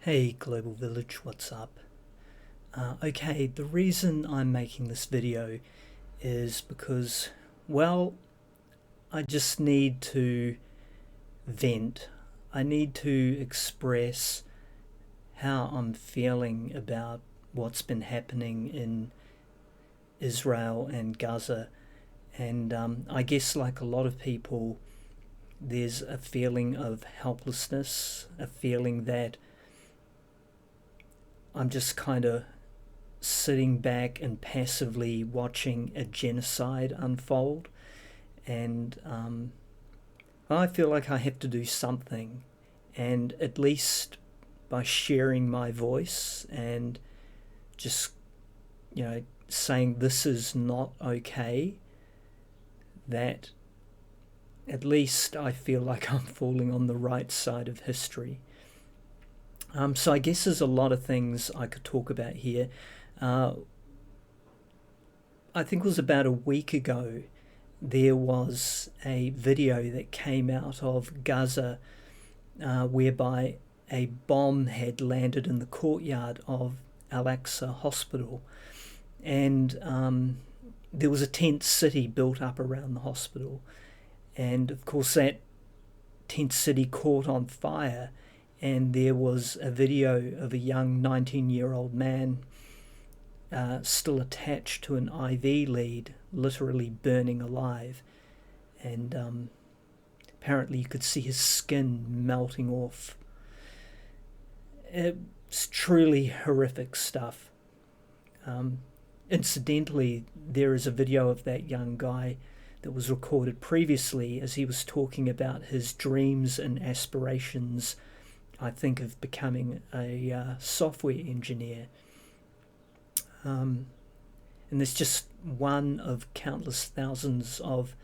Hey Global Village, what's up? Okay, the reason I'm making this video is because, well, I just need to vent. I need to express how I'm feeling about what's been happening in Israel and Gaza. And I guess, like a lot of people, there's a feeling of helplessness, a feeling that I'm just kind of sitting back and passively watching a genocide unfold. And I feel like I have to do something. And at least by sharing my voice and just, saying this is not okay, that at least I feel like I'm falling on the right side of history. So I guess there's a lot of things I could talk about here. Uh, I think it was about a week ago, there was a video that came out of Gaza whereby a bomb had landed in the courtyard of Al-Aqsa Hospital. And there was a tent city built up around the hospital. And of course, that tent city caught on fire. And there was a video of a young 19-year-old man still attached to an IV lead, literally burning alive. And apparently you could see his skin melting off. It's truly horrific stuff. Incidentally, there is a video of that young guy that was recorded previously as he was talking about his dreams and aspirations, I think, of becoming a software engineer. And there's just one of countless thousands of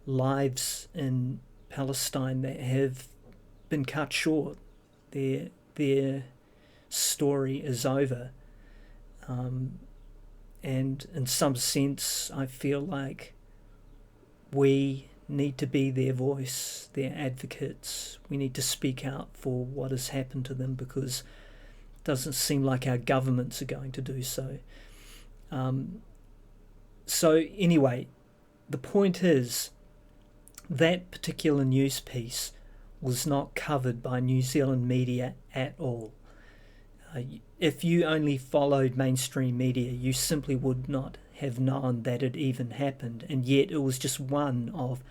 lives in Palestine that have been cut short. Their story is over. And in some sense, I feel like we need to be their voice, their advocates. We need to speak out for what has happened to them, because it doesn't seem like our governments are going to do so. So anyway, the point is that particular news piece was not covered by New Zealand media at all. If you only followed mainstream media, you simply would not have known that it even happened, and yet it was just one of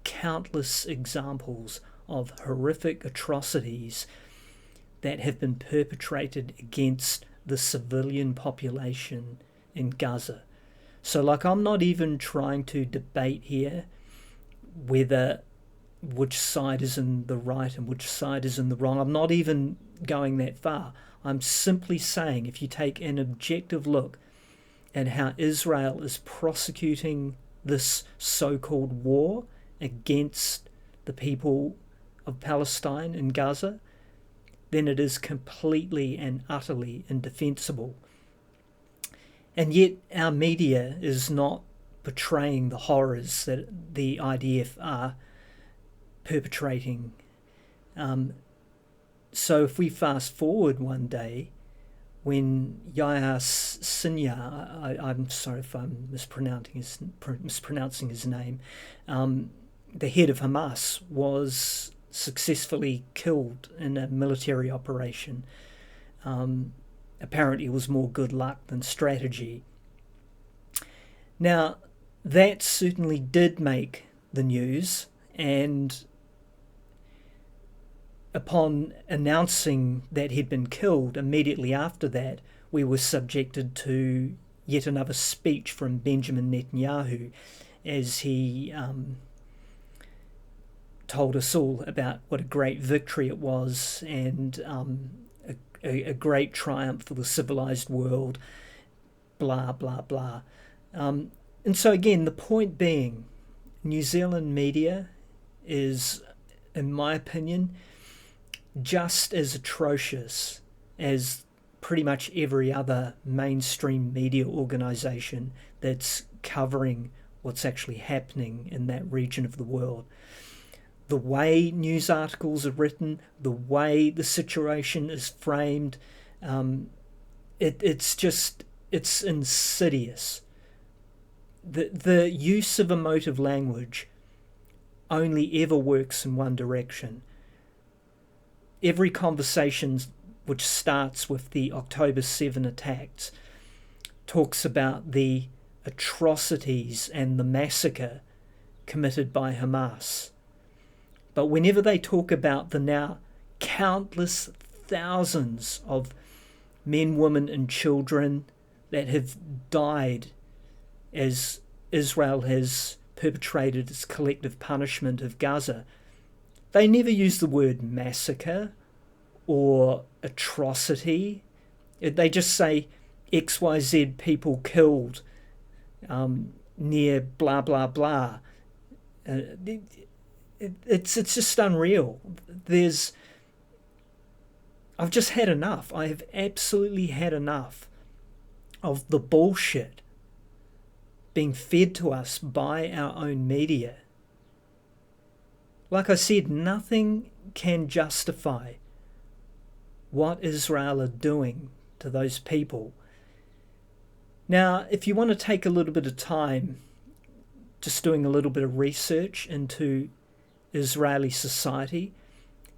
countless examples of horrific atrocities that have been perpetrated against the civilian population in Gaza. So, I'm not even trying to debate here whether which side is in the right and which side is in the wrong. I'm not even going that far. I'm simply saying, if you take an objective look at how Israel is prosecuting this so-called war against the people of Palestine and Gaza, then it is completely and utterly indefensible. And yet our media is not portraying the horrors that the IDF are perpetrating. So if we fast forward one day, when Yahya Sinwar, I'm sorry if I'm mispronouncing his name, the head of Hamas, was successfully killed in a military operation. Apparently it was more good luck than strategy. Now, that certainly did make the news, and upon announcing that he'd been killed, immediately after that, we were subjected to yet another speech from Benjamin Netanyahu as he told us all about what a great victory it was, and a great triumph for the civilized world, blah, blah, blah. And so again, the point being, New Zealand media is, in my opinion, just as atrocious as pretty much every other mainstream media organisation that's covering what's actually happening in that region of the world. the way news articles are written, the way the situation is framed. It's insidious. The use of emotive language only ever works in one direction. Every conversation which starts with the October 7 attacks talks about the atrocities and the massacre committed by Hamas. But whenever they talk about the now countless thousands of men, women and children that have died as Israel has perpetrated its collective punishment of Gaza, they never use the word massacre or atrocity. They just say XYZ people killed near blah blah blah. It's just unreal. I've just had enough. I have absolutely had enough of the bullshit being fed to us by our own media. Like I said, nothing can justify what Israel are doing to those people. Now, if you want to take a little bit of time just doing a little bit of research into Israeli society,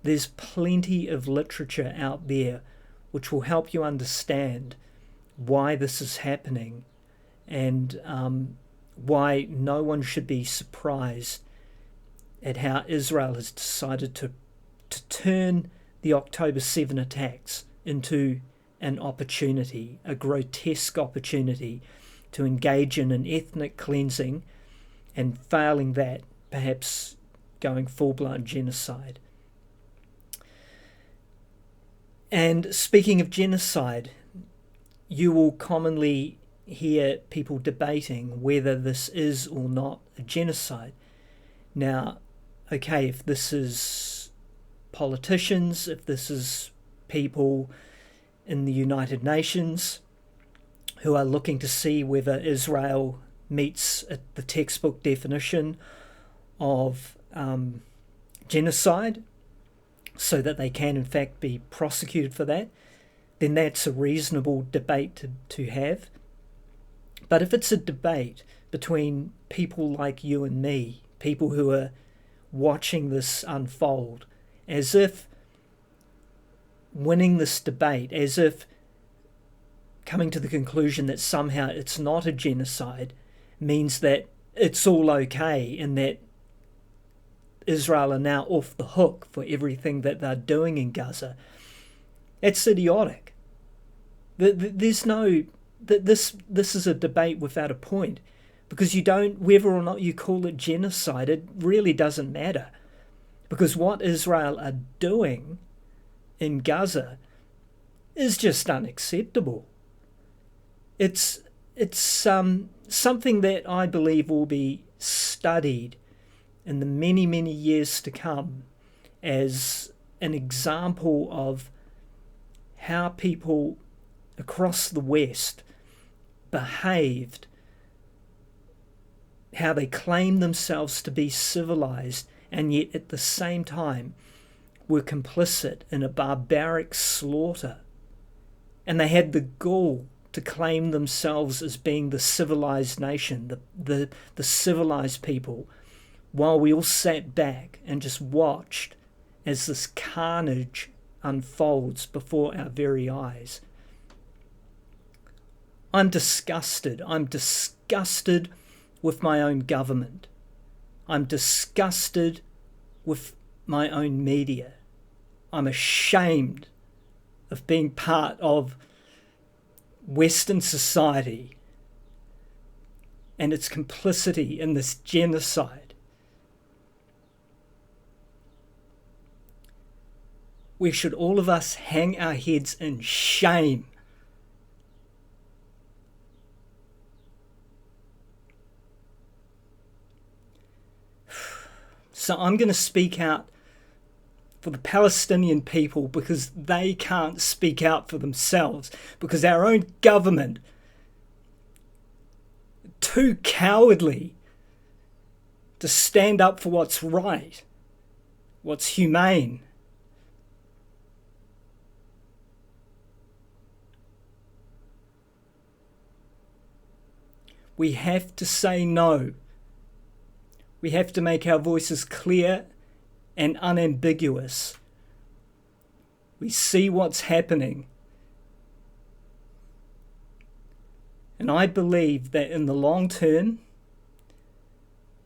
there's plenty of literature out there which will help you understand why this is happening and why no one should be surprised at how Israel has decided to turn the October 7 attacks into an opportunity, a grotesque opportunity to engage in an ethnic cleansing, and failing that, perhaps going full-blown genocide. And speaking of genocide, you will commonly hear people debating whether this is or not a genocide. Now, okay, if this is politicians, if this is people in the United Nations who are looking to see whether Israel meets the textbook definition of genocide so that they can in fact be prosecuted for that, then that's a reasonable debate to have. But if it's a debate between people like you and me, people who are watching this unfold, as if winning this debate, as if coming to the conclusion that somehow it's not a genocide means that it's all okay and that Israel are now off the hook for everything that they're doing in Gaza, it's idiotic. There's no... This is a debate without a point, because you don't, whether or not you call it genocide, it really doesn't matter, because what Israel are doing in Gaza is just unacceptable. It's something that I believe will be studied in the many, many years to come as an example of how people across the West behaved, how they claim themselves to be civilized and yet at the same time were complicit in a barbaric slaughter. And they had the gall to claim themselves as being the civilized nation, the civilized people, while we all sat back and just watched as this carnage unfolds before our very eyes. I'm disgusted. I'm disgusted with my own government. I'm disgusted with my own media. I'm ashamed of being part of Western society and its complicity in this genocide. We should all of us hang our heads in shame. So I'm going to speak out for the Palestinian people, because they can't speak out for themselves, because our own government, too cowardly to stand up for what's right. what's humane. We have to say no. We have to make our voices clear and unambiguous. We see what's happening. And I believe that in the long term,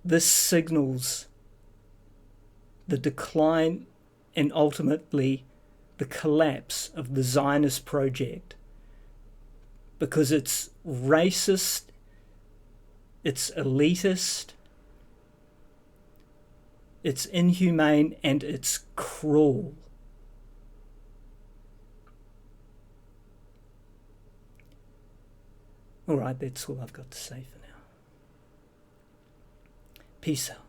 this signals the decline and ultimately the collapse of the Zionist project, because it's racist, it's elitist, it's inhumane, and it's cruel. All right, that's all I've got to say for now. Peace out.